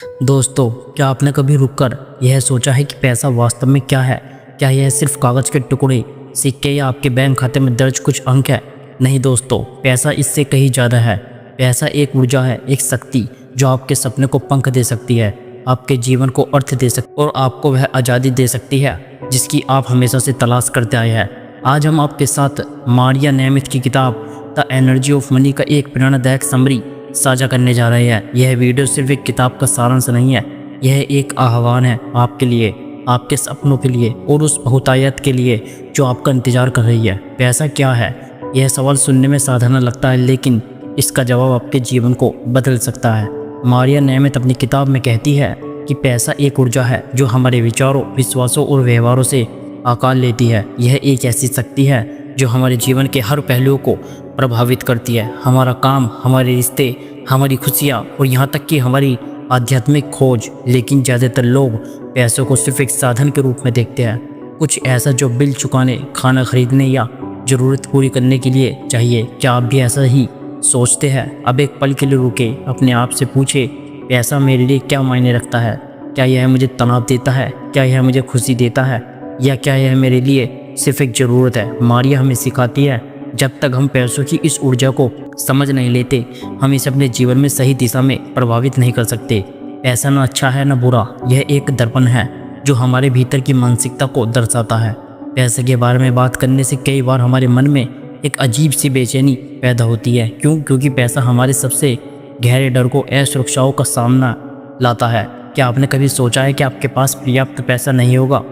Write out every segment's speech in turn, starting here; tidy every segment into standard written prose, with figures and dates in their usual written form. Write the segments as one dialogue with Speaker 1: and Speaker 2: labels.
Speaker 1: दोस्तों, क्या आपने कभी रुककर यह सोचा है कि पैसा वास्तव में क्या है? क्या यह सिर्फ कागज़ के टुकड़े, सिक्के या आपके बैंक खाते में दर्ज कुछ अंक है? नहीं दोस्तों, पैसा इससे कहीं ज़्यादा है। पैसा एक ऊर्जा है, एक शक्ति जो आपके सपने को पंख दे सकती है, आपके जीवन को अर्थ दे सकती है और आपको वह आज़ादी दे सकती है जिसकी आप हमेशा से तलाश करते आए हैं। आज हम आपके साथ मारिया नेमिथ की किताब द एनर्जी ऑफ मनी का एक प्रेरणादायक समरी साझा करने जा रहे हैं। यह वीडियो सिर्फ एक किताब का सारांश नहीं है, यह एक आह्वान है आपके लिए, आपके सपनों के लिए और उस बहुतायत के लिए जो आपका इंतजार कर रही है। पैसा क्या है? यह सवाल सुनने में साधारण लगता है, लेकिन इसका जवाब आपके जीवन को बदल सकता है। मारिया नेमिथ अपनी किताब में कहती है कि पैसा एक ऊर्जा है जो हमारे विचारों, विश्वासों और व्यवहारों से आकार लेती है। यह एक ऐसी शक्ति है जो हमारे जीवन के हर पहलुओं को प्रभावित करती है। हमारा काम, हमारे रिश्ते, हमारी खुशियाँ और यहाँ तक कि हमारी आध्यात्मिक खोज। लेकिन ज़्यादातर लोग पैसों को सिर्फ एक साधन के रूप में देखते हैं, कुछ ऐसा जो बिल चुकाने, खाना खरीदने या ज़रूरत पूरी करने के लिए चाहिए। क्या आप भी ऐसा ही सोचते हैं? अब एक पल के लिए रुके, अपने आप से पूछे, पैसा मेरे लिए क्या मायने रखता है? क्या यह मुझे तनाव देता है? क्या यह मुझे खुशी देता है? या क्या यह मेरे लिए सिर्फ एक ज़रूरत है? मारिया हमें सिखाती है, जब तक हम पैसों की इस ऊर्जा को समझ नहीं लेते, हम इसे अपने जीवन में सही दिशा में प्रभावित नहीं कर सकते। पैसा ना अच्छा है ना बुरा, यह एक दर्पण है जो हमारे भीतर की मानसिकता को दर्शाता है। पैसे के बारे में बात करने से कई बार हमारे मन में एक अजीब सी बेचैनी पैदा होती है। क्यों? क्योंकि पैसा हमारे सबसे गहरे डर को, असुरक्षाओं का सामना लाता है। क्या आपने कभी सोचा है कि आपके पास पर्याप्त पैसा नहीं होगा?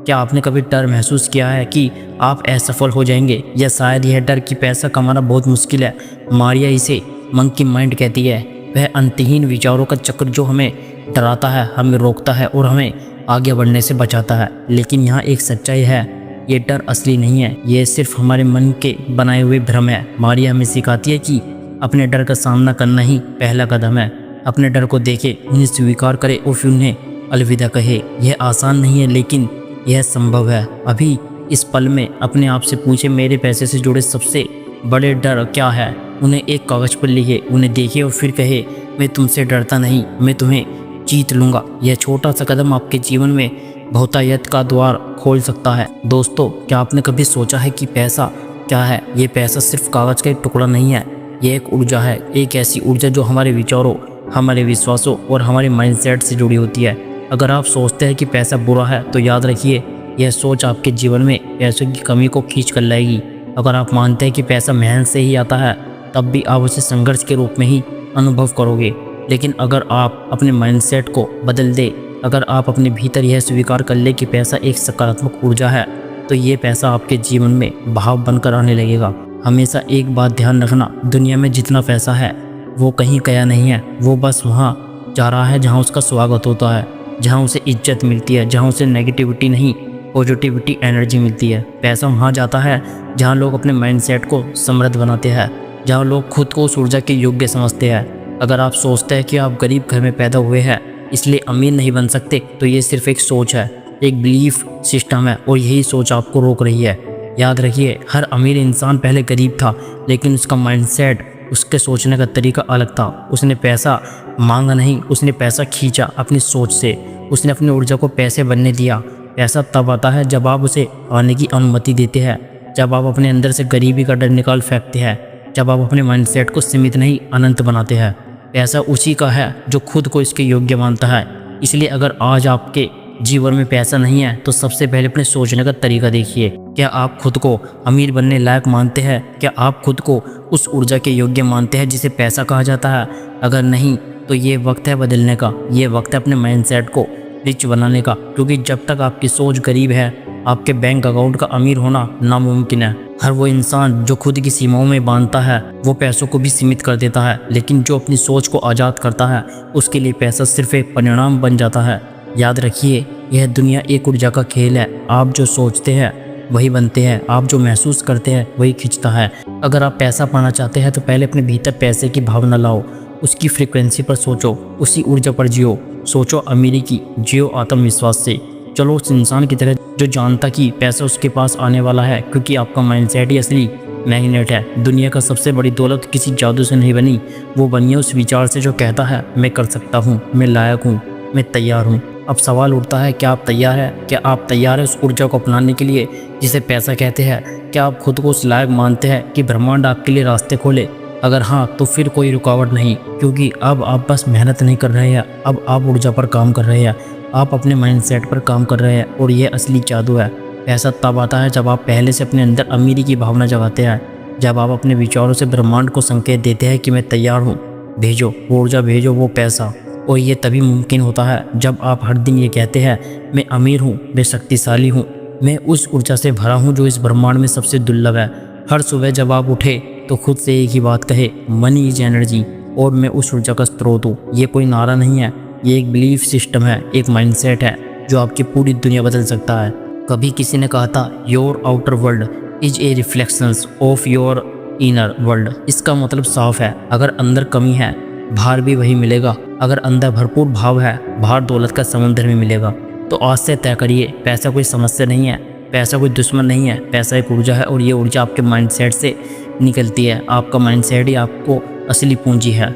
Speaker 1: क्या आपने कभी डर महसूस किया है कि आप असफल हो जाएंगे, या शायद यह डर कि पैसा कमाना बहुत मुश्किल है? मारिया इसे मंकी माइंड कहती है, वह अंतहीन विचारों का चक्र जो हमें डराता है, हमें रोकता है और हमें आगे बढ़ने से बचाता है। लेकिन यहाँ एक सच्चाई है, ये डर असली नहीं है, ये सिर्फ हमारे मन के बनाए हुए भ्रम है। मारिया हमें सिखाती है कि अपने डर का सामना करना ही पहला कदम है। अपने डर को देखे, उन्हें स्वीकार करे और फिर उन्हें अलविदा कहे। यह आसान नहीं है, लेकिन यह संभव है। अभी इस पल में अपने आप से पूछे, मेरे पैसे से जुड़े सबसे बड़े डर क्या है? उन्हें एक कागज़ पर लिखे, उन्हें देखे और फिर कहे, मैं तुमसे डरता नहीं, मैं तुम्हें जीत लूँगा। यह छोटा सा कदम आपके जीवन में बहुतायत का द्वार खोल सकता है। दोस्तों, क्या आपने कभी सोचा है कि पैसा क्या है? ये पैसा सिर्फ कागज़ का एक टुकड़ा नहीं है, ये एक ऊर्जा है, एक ऐसी ऊर्जा जो हमारे विचारों, हमारे विश्वासों और हमारे माइंडसेट से जुड़ी होती है। अगर आप सोचते हैं कि पैसा बुरा है, तो याद रखिए, यह सोच आपके जीवन में पैसों की कमी को खींच कर लाएगी। अगर आप मानते हैं कि पैसा मेहनत से ही आता है, तब भी आप उसे संघर्ष के रूप में ही अनुभव करोगे। लेकिन अगर आप अपने माइंडसेट को बदल दें, अगर आप अपने भीतर यह स्वीकार कर ले कि पैसा एक सकारात्मक ऊर्जा है, तो ये पैसा आपके जीवन में भाव बनकर आने लगेगा। हमेशा एक बात ध्यान रखना, दुनिया में जितना पैसा है वो कहीं गया नहीं है, वो बस वहाँ जा रहा है जहाँ उसका स्वागत होता है, जहाँ उसे इज्जत मिलती है, जहाँ उसे नेगेटिविटी नहीं पॉजिटिविटी एनर्जी मिलती है। पैसा वहाँ जाता है जहाँ लोग अपने माइंडसेट को समृद्ध बनाते हैं, जहाँ लोग खुद को उस ऊर्जा के योग्य समझते हैं। अगर आप सोचते हैं कि आप गरीब घर में पैदा हुए हैं इसलिए अमीर नहीं बन सकते, तो ये सिर्फ एक सोच है, एक बिलीफ सिस्टम है, और यही सोच आपको रोक रही है। याद रखिए, हर अमीर इंसान पहले गरीब था, लेकिन उसका माइंडसेट, उसके सोचने का तरीका अलग था। उसने पैसा मांगा नहीं, उसने पैसा खींचा अपनी सोच से। उसने अपनी ऊर्जा को पैसे बनने दिया। पैसा तब आता है जब आप उसे आने की अनुमति देते हैं, जब आप अपने अंदर से गरीबी का डर निकाल फेंकते हैं, जब आप अपने माइंडसेट को सीमित नहीं अनंत बनाते हैं। पैसा उसी का है जो खुद को इसके योग्य मानता है। इसलिए अगर आज आपके जीवन में पैसा नहीं है, तो सबसे पहले अपने सोचने का तरीका देखिए। क्या आप खुद को अमीर बनने लायक मानते हैं? क्या आप खुद को उस ऊर्जा के योग्य मानते हैं जिसे पैसा कहा जाता है? अगर नहीं, तो ये वक्त है बदलने का, ये वक्त है अपने माइंडसेट को रिच बनाने का। क्योंकि जब तक आपकी सोच गरीब है, आपके बैंक अकाउंट का अमीर होना नामुमकिन है। हर वो इंसान जो खुद की सीमाओं में बांधता है, वो पैसों को भी सीमित कर देता है। लेकिन जो अपनी सोच को आज़ाद करता है, उसके लिए पैसा सिर्फ एक परिणाम बन जाता है। याद रखिए, यह दुनिया एक ऊर्जा का खेल है। आप जो सोचते हैं वही बनते हैं, आप जो महसूस करते हैं वही खिंचता है। अगर आप पैसा पाना चाहते हैं, तो पहले अपने भीतर पैसे की भावना लाओ, उसकी फ्रीक्वेंसी पर सोचो, उसी ऊर्जा पर जियो। सोचो अमीरी की, जियो आत्मविश्वास से। चलो उस इंसान की तरह जो जानता कि पैसा उसके पास आने वाला है, क्योंकि आपका माइंडसेट ही असली मैग्नेट है। दुनिया का सबसे बड़ी दौलत किसी जादू से नहीं बनी, वो बनी है उस विचार से जो कहता है मैं कर सकता हूँ, मैं लायक हूँ, मैं तैयार हूँ। अब सवाल उठता है, क्या आप तैयार हैं? क्या आप तैयार हैं उस ऊर्जा को अपनाने के लिए जिसे पैसा कहते हैं? क्या आप खुद को उस लायक मानते हैं कि ब्रह्मांड आपके लिए रास्ते खोले? अगर हाँ, तो फिर कोई रुकावट नहीं, क्योंकि अब आप बस मेहनत नहीं कर रहे हैं, अब आप ऊर्जा पर काम कर रहे हैं, आप अपने माइंडसेट पर काम कर रहे हैं। और ये असली जादू है। पैसा तब आता है जब आप पहले से अपने अंदर अमीरी की भावना जगाते हैं, जब आप अपने विचारों से ब्रह्मांड को संकेत देते हैं कि मैं तैयार हूँ, भेजो वो ऊर्जा, भेजो वो पैसा। और ये तभी मुमकिन होता है जब आप हर दिन ये कहते हैं मैं अमीर हूँ, मैं शक्तिशाली हूँ, मैं उस ऊर्जा से भरा हूँ जो इस ब्रह्मांड में सबसे दुर्लभ है। हर सुबह जब आप उठे तो खुद से एक ही बात कहे, मनी इज एनर्जी, और मैं उस ऊर्जा का स्रोत हूँ। ये कोई नारा नहीं है, ये एक बिलीफ सिस्टम है, एक माइंडसेट है जो आपकी पूरी दुनिया बदल सकता है। कभी किसी ने कहा था your outer world is a reflections of your inner world. इसका मतलब साफ है, अगर अंदर कमी है बाहर भी वही मिलेगा। अगर अंदर भरपूर भाव है, बाहर दौलत का समुद्र में मिलेगा। तो आज से तय करिए, पैसा कोई समस्या नहीं है, पैसा कोई दुश्मन नहीं है, पैसा एक ऊर्जा है और ये ऊर्जा आपके माइंडसेट से निकलती है। आपका माइंडसेट ही आपको असली पूंजी है।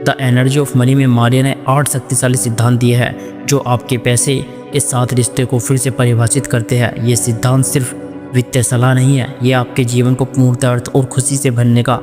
Speaker 1: द एनर्जी ऑफ मनी में मारिया ने 8 शक्तिशाली सिद्धांत दिए हैं जो आपके पैसे के साथ रिश्ते को फिर से परिभाषित करते हैं। ये सिद्धांत सिर्फ वित्तीय सलाह नहीं है, ये आपके जीवन को पूर्णतः अर्थ और खुशी से भरने का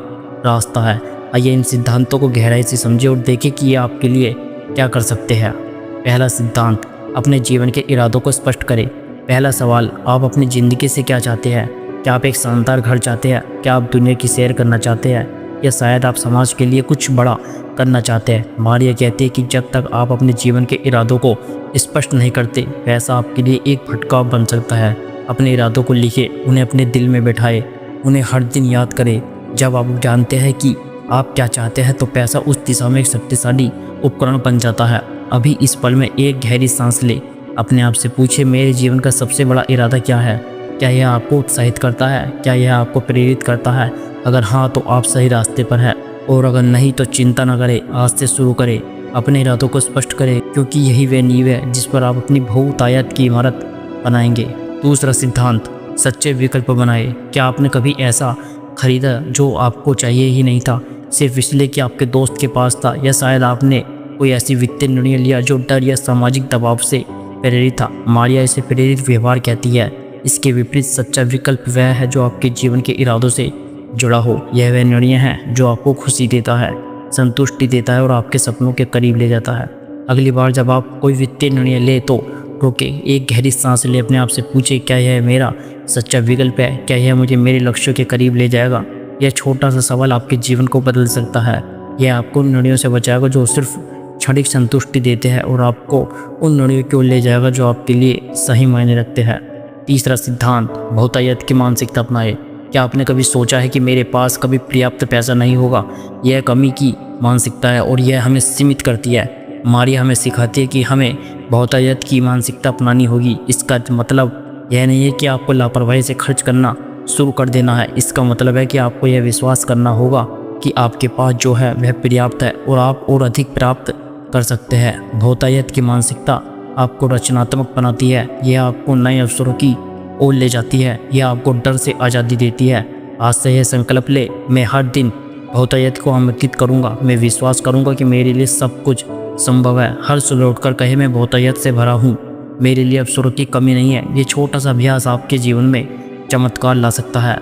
Speaker 1: रास्ता है। आइए इन सिद्धांतों को गहराई से समझें और देखें कि ये आपके लिए क्या कर सकते हैं। पहला सिद्धांत, अपने जीवन के इरादों को स्पष्ट करें। पहला सवाल, आप अपनी ज़िंदगी से क्या चाहते हैं? क्या आप एक शानदार घर चाहते हैं? क्या आप दुनिया की सैर करना चाहते हैं? या शायद आप समाज के लिए कुछ बड़ा करना चाहते हैं? मारिया कहती है कि जब तक आप अपने जीवन के इरादों को स्पष्ट नहीं करते, पैसा आपके लिए एक भटकाव बन सकता है। अपने इरादों को लिखे, उन्हें अपने दिल में बैठाए, उन्हें हर दिन याद करें। जब आप जानते हैं कि आप क्या चाहते हैं तो पैसा उस दिशा में एक शक्तिशाली उपकरण बन जाता है। अभी इस पल में एक गहरी सांस ले, अपने आप से पूछे, मेरे जीवन का सबसे बड़ा इरादा क्या है? क्या यह आपको उत्साहित करता है? क्या यह आपको प्रेरित करता है? अगर हाँ, तो आप सही रास्ते पर हैं, और अगर नहीं तो चिंता न करें, आज से शुरू करें। अपने इरादों को स्पष्ट करें, क्योंकि यही वह नींव है जिस पर आप अपनी बहुतायत की इमारत बनाएंगे। दूसरा सिद्धांत, सच्चे विकल्प बनाए। क्या आपने कभी ऐसा खरीदा जो आपको चाहिए ही नहीं था, सिर्फ इसलिए कि आपके दोस्त के पास था? या शायद आपने कोई ऐसी वित्तीय निर्णय लिया जो डर या सामाजिक दबाव से प्रेरित था? मारिया इसे प्रेरित व्यवहार कहती है। इसके विपरीत सच्चा विकल्प वह है जो आपके जीवन के इरादों से जुड़ा हो। यह वह निर्णय है जो आपको खुशी देता है, संतुष्टि देता है और आपके सपनों के करीब ले जाता है। अगली बार जब आप कोई वित्तीय निर्णय ले तो रोके, एक गहरी सांस ले, अपने आप से पूछे, क्या यह मेरा सच्चा विकल्प है? क्या यह मुझे मेरे लक्ष्यों के करीब ले जाएगा? यह छोटा सा सवाल आपके जीवन को बदल सकता है। यह आपको उन निर्णयों से बचाएगा जो सिर्फ क्षणिक संतुष्टि देते हैं और आपको उन निर्णयों की ओर ले जाएगा जो आपके लिए सही मायने रखते हैं। तीसरा सिद्धांत, बहुतायत की मानसिकता अपनाए। क्या आपने कभी सोचा है कि मेरे पास कभी पर्याप्त पैसा नहीं होगा? यह कमी की मानसिकता है और यह हमें सीमित करती है। मारिया हमें सिखाती है कि हमें बहुतायत की मानसिकता अपनानी होगी। इसका मतलब यह नहीं है कि आपको लापरवाही से खर्च करना शुरू कर देना है। इसका मतलब है कि आपको यह विश्वास करना होगा कि आपके पास जो है वह पर्याप्त है और आप और अधिक प्राप्त कर सकते हैं। बहुतायत की मानसिकता आपको रचनात्मक बनाती है, यह आपको नए अवसरों की ओर ले जाती है, यह आपको डर से आज़ादी देती है। आज से यह संकल्प ले, मैं हर दिन बहुतायत को आमंत्रित करूंगा। मैं विश्वास करूंगा कि मेरे लिए सब कुछ संभव है। हर सुबह उठकर कहे, मैं बहुतायत से भरा हूँ, मेरे लिए अवसरों की कमी नहीं है। ये छोटा सा अभ्यास आपके जीवन में चमत्कार ला सकता है।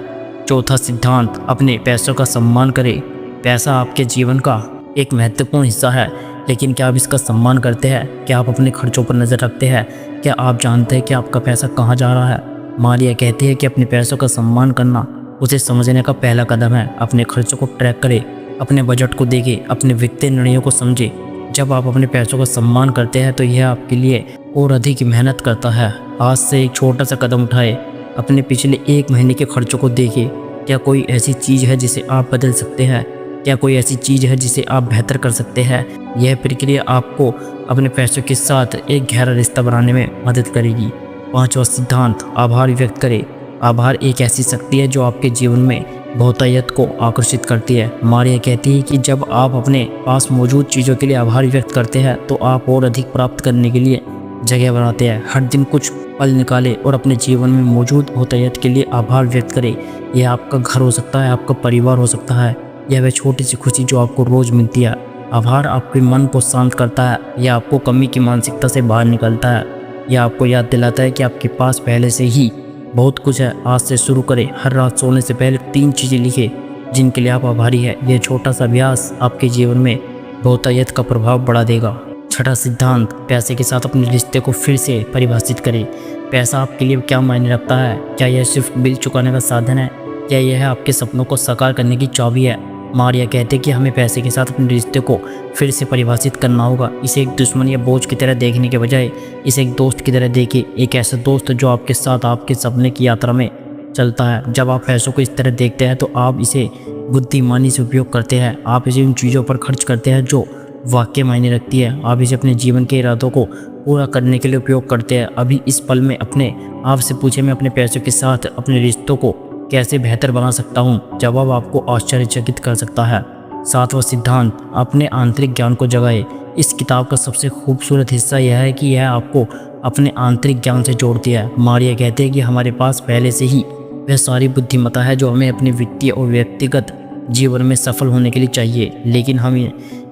Speaker 1: चौथा सिद्धांत, अपने पैसों का सम्मान करें। पैसा आपके जीवन का एक महत्वपूर्ण हिस्सा है, लेकिन क्या आप इसका सम्मान करते हैं? क्या आप अपने खर्चों पर नज़र रखते हैं? क्या आप जानते हैं कि आपका पैसा कहाँ जा रहा है? मारिया कहती है कि अपने पैसों का सम्मान करना उसे समझने का पहला कदम है। अपने खर्चों को ट्रैक करें, अपने बजट को देखें, अपने वित्तीय निर्णयों को समझें। जब आप अपने पैसों का सम्मान करते हैं तो यह आपके लिए और अधिक मेहनत करता है। आज से एक छोटा सा कदम उठाए, अपने पिछले 1 महीने के खर्चों को देखें। क्या कोई ऐसी चीज़ है जिसे आप बदल सकते हैं? क्या कोई ऐसी चीज़ है जिसे आप बेहतर कर सकते हैं? यह प्रक्रिया आपको अपने पैसों के साथ एक गहरा रिश्ता बनाने में मदद करेगी। पांचवा सिद्धांत, आभार व्यक्त करें। आभार एक ऐसी शक्ति है जो आपके जीवन में बहुतायत को आकर्षित करती है। मारिया कहती है कि जब आप अपने पास मौजूद चीज़ों के लिए आभार व्यक्त करते हैं तो आप और अधिक प्राप्त करने के लिए जगह बनाते हैं। हर दिन कुछ पल निकाले और अपने जीवन में मौजूद बहुतायत के लिए आभार व्यक्त करें। यह आपका घर हो सकता है, आपका परिवार हो सकता है, यह वह छोटी सी खुशी जो आपको रोज़ मिलती है। आभार आपके मन को शांत करता है, यह आपको कमी की मानसिकता से बाहर निकलता है, यह आपको याद दिलाता है कि आपके पास पहले से ही बहुत कुछ है। आज से शुरू करें, हर रात सोने से पहले 3 चीज़ें लिखें जिनके लिए आप आभारी हैं। यह छोटा सा अभ्यास आपके जीवन में बहुतायत का प्रभाव बढ़ा देगा। छठा सिद्धांत, पैसे के साथ अपने रिश्ते को फिर से परिभाषित करें। पैसा आपके लिए क्या मायने रखता है? क्या यह सिर्फ बिल चुकाने का साधन है, क्या यह आपके सपनों को साकार करने की चाबी है? मारिया कहते हैं कि हमें पैसे के साथ अपने रिश्ते को फिर से परिभाषित करना होगा। इसे एक दुश्मन या बोझ की तरह देखने के बजाय इसे एक दोस्त की तरह देखिए। एक ऐसा दोस्त जो आपके साथ आपके सपने की यात्रा में चलता है। जब आप पैसों को इस तरह देखते हैं तो आप इसे बुद्धिमानी से उपयोग करते हैं। आप इसे उन चीज़ों पर खर्च करते हैं जो वाकई मायने रखती है। आप इसे अपने जीवन के इरादों को पूरा करने के लिए उपयोग करते हैं। अभी इस पल में अपने आप से पूछे, मैं अपने पैसों के साथ अपने रिश्तों को कैसे बेहतर बना सकता हूँ? जवाब आपको आश्चर्यचकित कर सकता है। 7वां सिद्धांत, अपने आंतरिक ज्ञान को जगाए। इस किताब का सबसे खूबसूरत हिस्सा यह है कि यह आपको अपने आंतरिक ज्ञान से जोड़ती है। मारिया कहते हैं कि हमारे पास पहले से ही वह सारी बुद्धिमत्ता है जो हमें अपने वित्तीय और व्यक्तिगत जीवन में सफल होने के लिए चाहिए, लेकिन हम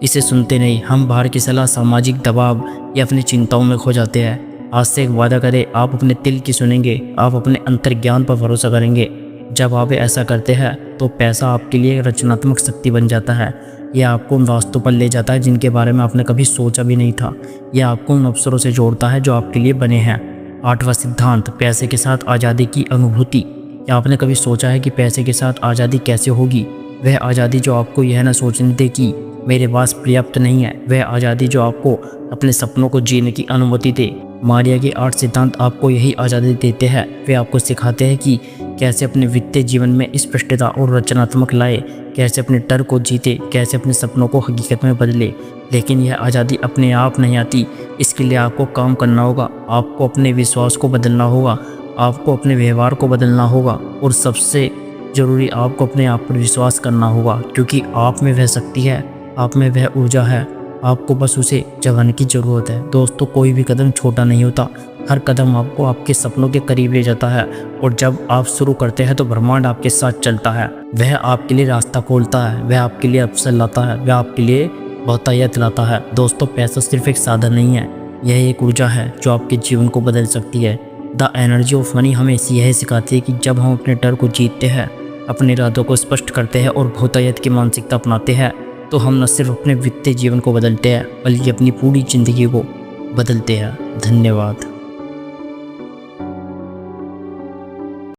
Speaker 1: इसे सुनते नहीं। हम बाहर की सलाह, सामाजिक दबाव या अपनी चिंताओं में खो जाते हैं। आज से एक वादा करें, आप अपने दिल की सुनेंगे, आप अपने अंतर्ज्ञान पर भरोसा करेंगे। जब आप ऐसा करते हैं तो पैसा आपके लिए एक रचनात्मक शक्ति बन जाता है। यह आपको उन रास्तों पर ले जाता है जिनके बारे में आपने कभी सोचा भी नहीं था। यह आपको उन अवसरों से जोड़ता है जो आपके लिए बने हैं। 8वां सिद्धांत, पैसे के साथ आज़ादी की अनुभूति। क्या आपने कभी सोचा है कि पैसे के साथ आज़ादी कैसे होगी? वह आज़ादी जो आपको यह न सोचने दे कि मेरे पास पर्याप्त नहीं है, वह आज़ादी जो आपको अपने सपनों को जीने की अनुमति दे। मारिया के 8 सिद्धांत आपको यही आज़ादी देते हैं। वे आपको सिखाते हैं कि कैसे अपने वित्तीय जीवन में स्पष्टता और रचनात्मक लाए, कैसे अपने डर को जीते, कैसे अपने सपनों को हकीकत में बदले। लेकिन यह आज़ादी अपने आप नहीं आती, इसके लिए आपको काम करना होगा। आपको अपने विश्वास को बदलना होगा, आपको अपने व्यवहार को बदलना होगा और सबसे ज़रूरी आपको अपने आप पर विश्वास करना होगा, क्योंकि आप में वह शक्ति है, आप में वह ऊर्जा है। आपको बस उसे जगाने की ज़रूरत है। दोस्तों, कोई भी कदम छोटा नहीं होता, हर कदम आपको आपके सपनों के करीब ले जाता है। और जब आप शुरू करते हैं तो ब्रह्मांड आपके साथ चलता है। वह आपके लिए रास्ता खोलता है, वह आपके लिए अवसर लाता है, वह आपके लिए बहुतायत लाता है। दोस्तों, पैसा सिर्फ एक साधन नहीं है, यह एक ऊर्जा है जो आपके जीवन को बदल सकती है। द एनर्जी ऑफ मनी हमें यह सिखाती है कि जब हम अपने डर को जीतते हैं, अपने इरादों को स्पष्ट करते हैं और बहुतायत की मानसिकता अपनाते हैं, तो हम न सिर्फ अपने वित्तीय जीवन को बदलते हैं बल्कि अपनी पूरी ज़िंदगी को बदलते हैं। धन्यवाद।